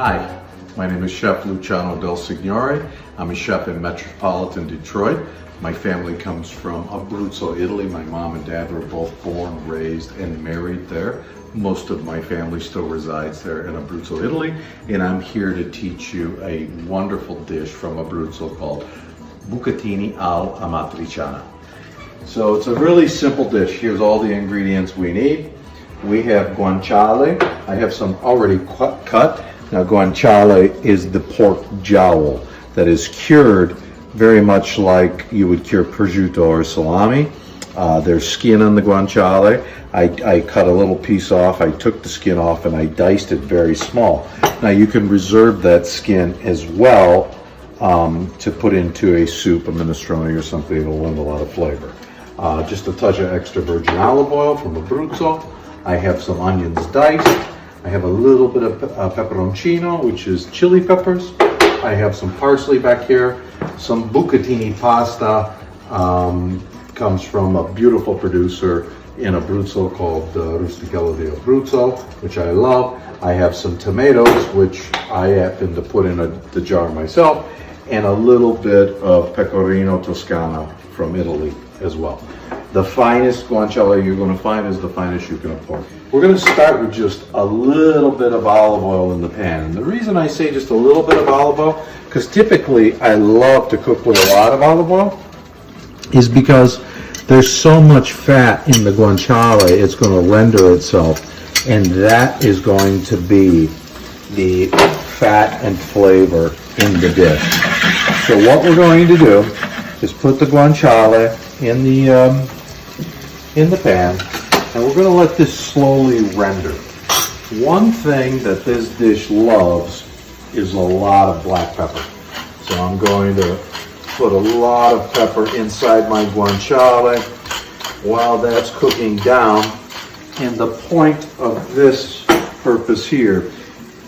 Hi, my name is Chef Luciano Del Signore. I'm a chef in metropolitan Detroit. My family comes from Abruzzo, Italy. My mom and dad were both born, raised, and married there. Most of my family still resides there in Abruzzo, Italy, and I'm here to teach you a wonderful dish from Abruzzo called Bucatini all'amatriciana. So it's a really simple dish. Here's all the ingredients we need. We have guanciale. I have some already cut. Now guanciale is the pork jowl that is cured very much like you would cure prosciutto or salami. There's skin on the guanciale. I cut a little piece off. I took the skin off and I diced it very small. Now you can reserve that skin as well to put into a soup, a minestrone or something. It'll lend a lot of flavor. Just a touch of extra virgin olive oil from Abruzzo. I have some onions diced. I have a little bit of peperoncino, which is chili peppers. I have some parsley back here. Some bucatini pasta comes from a beautiful producer in Abruzzo called Rustichello di Abruzzo, which I love. I have some tomatoes, which I happen to put in the jar myself, and a little bit of Pecorino Toscano from Italy as well. The finest guanciale you're going to find is the finest you can afford. We're going to start with just a little bit of olive oil in the pan. And the reason I say just a little bit of olive oil, because typically I love to cook with a lot of olive oil, is because there's so much fat in the guanciale, it's going to render itself, and that is going to be the fat and flavor in the dish. So what we're going to do is put the guanciale in the pan, and we're going to let this slowly render. One thing that this dish loves is a lot of black pepper. So I'm going to put a lot of pepper inside my guanciale while that's cooking down. And the point of this purpose here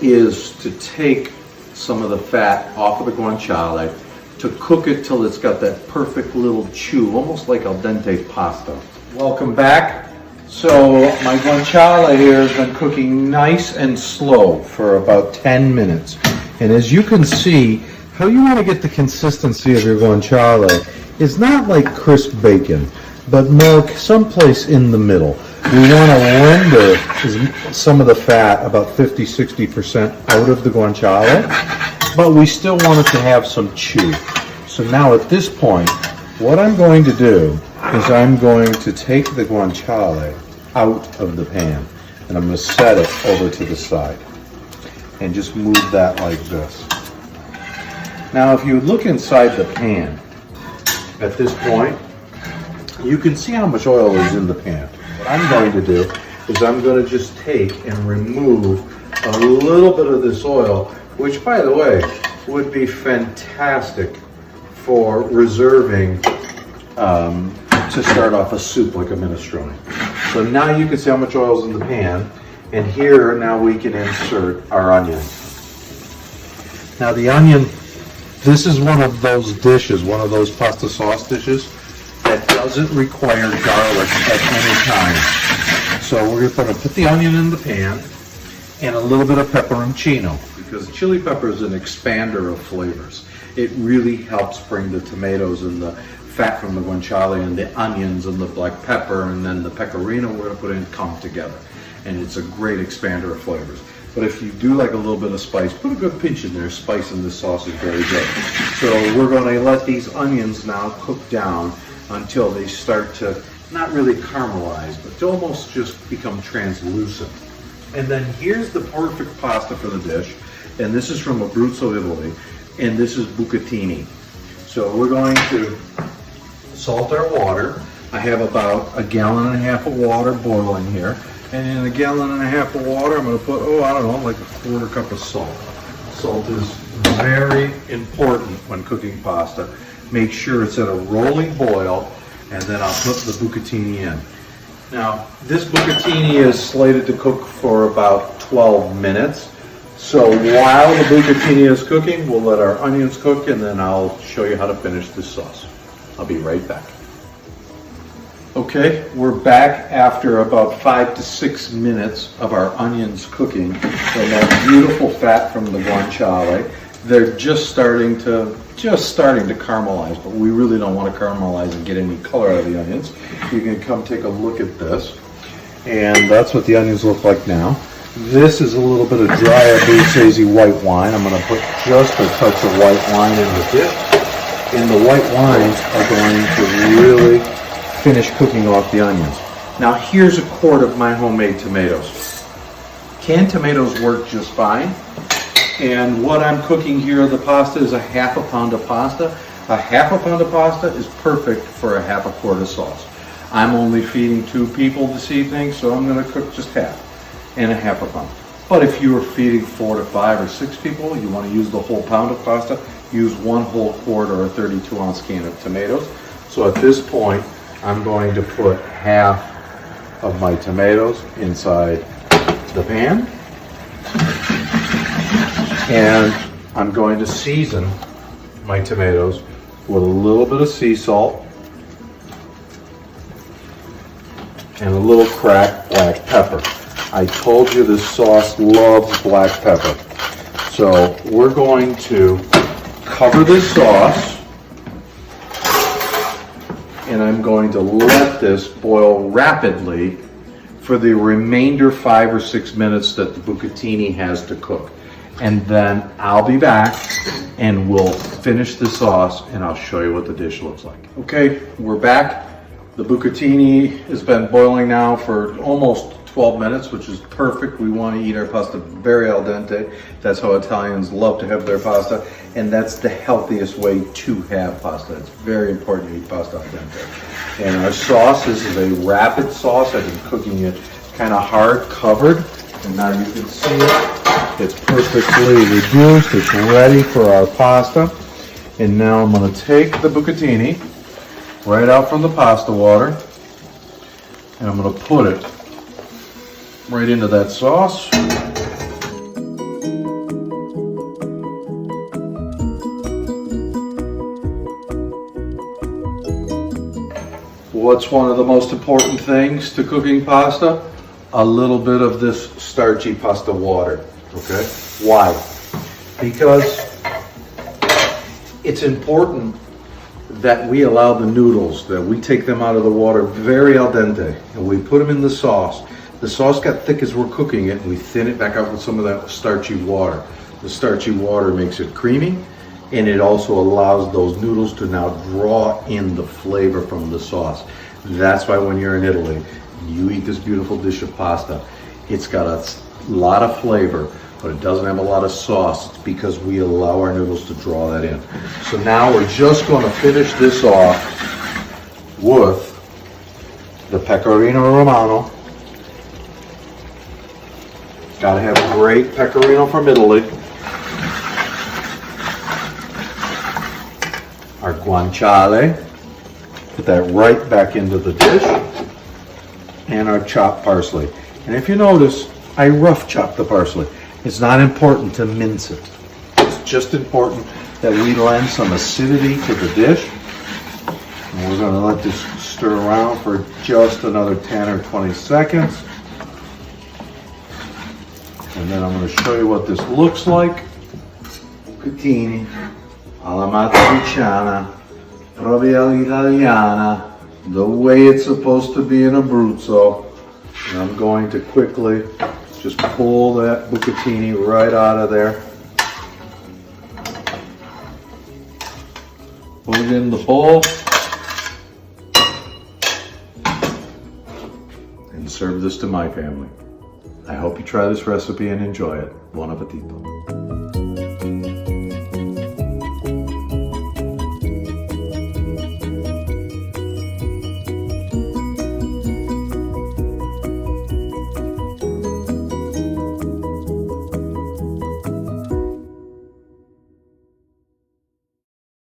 is to take some of the fat off of the guanciale, to cook it till it's got that perfect little chew, almost like al dente pasta. Welcome back. So my guanciale here has been cooking nice and slow for about 10 minutes. And as you can see, how you want to get the consistency of your guanciale is not like crisp bacon, but more someplace in the middle. We want to render some of the fat, about 50-60% out of the guanciale, but we still want it to have some chew. So now at this point, what I'm going to do is I'm going to take the guanciale out of the pan, and I'm going to set it over to the side and just move that like this. Now if you look inside the pan at this point, you can see how much oil is in the pan. What I'm going to do is I'm going to just take and remove a little bit of this oil, which by the way would be fantastic for reserving to start off a soup like a minestrone. So now you can see how much oil is in the pan, and here now we can insert our onion. Now the onion, this is one of those dishes, one of those pasta sauce dishes that doesn't require garlic at any time. So we're going to put the onion in the pan and a little bit of peperoncino, because chili pepper is an expander of flavors. It really helps bring the tomatoes and the fat from the guanciale and the onions and the black pepper and then the pecorino we're going to put in come together. And it's a great expander of flavors. But if you do like a little bit of spice, put a good pinch in there. Spice in this sauce is very good. So we're going to let these onions now cook down until they start to not really caramelize, but to almost just become translucent. And then here's the perfect pasta for the dish. And this is from Abruzzo, Italy. And this is bucatini. So we're going to salt our water. I have about 1.5 gallons of water boiling here. And in 1.5 gallons of water, I'm going to put, I don't know, like a 1/4 cup of salt. Salt is very important when cooking pasta. Make sure it's at a rolling boil, and then I'll put the bucatini in. Now, this bucatini is slated to cook for about 12 minutes. So while the bucatini is cooking, we'll let our onions cook, and then I'll show you how to finish this sauce. I'll be right back. Okay, we're back after about 5 to 6 minutes of our onions cooking in that beautiful fat from the guanciale. They're just starting to caramelize, but we really don't want to caramelize and get any color out of the onions. You can come take a look at this. And that's what the onions look like now. This is a little bit of dry Abruzzese white wine. I'm going to put just a touch of white wine in the dish. And the white wines are going to really finish cooking off the onions. Now here's a quart of my homemade tomatoes. Canned tomatoes work just fine. And what I'm cooking here, the pasta, is a half a pound of pasta. A half a pound of pasta is perfect for a half a quart of sauce. I'm only feeding 2 people this evening, so I'm going to cook just half and a half a pound. But if you are feeding 4 to 5 or 6 people, you want to use the whole pound of pasta, use 1 whole quart or a 32-ounce can of tomatoes. So at this point, I'm going to put half of my tomatoes inside the pan. And I'm going to season my tomatoes with a little bit of sea salt and a little cracked black pepper. I told you this sauce loves black pepper. So we're going to cover this sauce, and I'm going to let this boil rapidly for the remainder 5 or 6 minutes that the bucatini has to cook. And then I'll be back and we'll finish the sauce and I'll show you what the dish looks like. Okay, we're back. The bucatini has been boiling now for almost 12 minutes, which is perfect. We want to eat our pasta very al dente. That's how Italians love to have their pasta, and that's the healthiest way to have pasta. It's very important to eat pasta al dente. And our sauce, this is a rapid sauce. I've been cooking it kind of hard, covered, and now you can see it. It's perfectly reduced. It's ready for our pasta. And now I'm going to take the bucatini right out from the pasta water, and I'm going to put it right into that sauce. What's one of the most important things to cooking pasta? A little bit of this starchy pasta water. Okay? Why? Because it's important that we allow the noodles, that we take them out of the water very al dente, and we put them in the sauce. The sauce got thick as we're cooking it, and we thin it back out with some of that starchy water. The starchy water makes it creamy, and it also allows those noodles to now draw in the flavor from the sauce. That's why when you're in Italy, you eat this beautiful dish of pasta. It's got a lot of flavor, but it doesn't have a lot of sauce. It's because we allow our noodles to draw that in. So now we're just going to finish this off with the Pecorino Romano. Gotta have great pecorino from Italy. Our guanciale. Put that right back into the dish. And our chopped parsley. And if you notice, I rough chop the parsley. It's not important to mince it. It's just important that we lend some acidity to the dish. And we're going to let this stir around for just another 10 or 20 seconds. And then I'm going to show you what this looks like. Bucatini alla Montepulciano, proprio italiana, the way it's supposed to be in Abruzzo. And I'm going to quickly just pull that bucatini right out of there. Put it in the bowl. And serve this to my family. I hope you try this recipe and enjoy it. Buon appetito.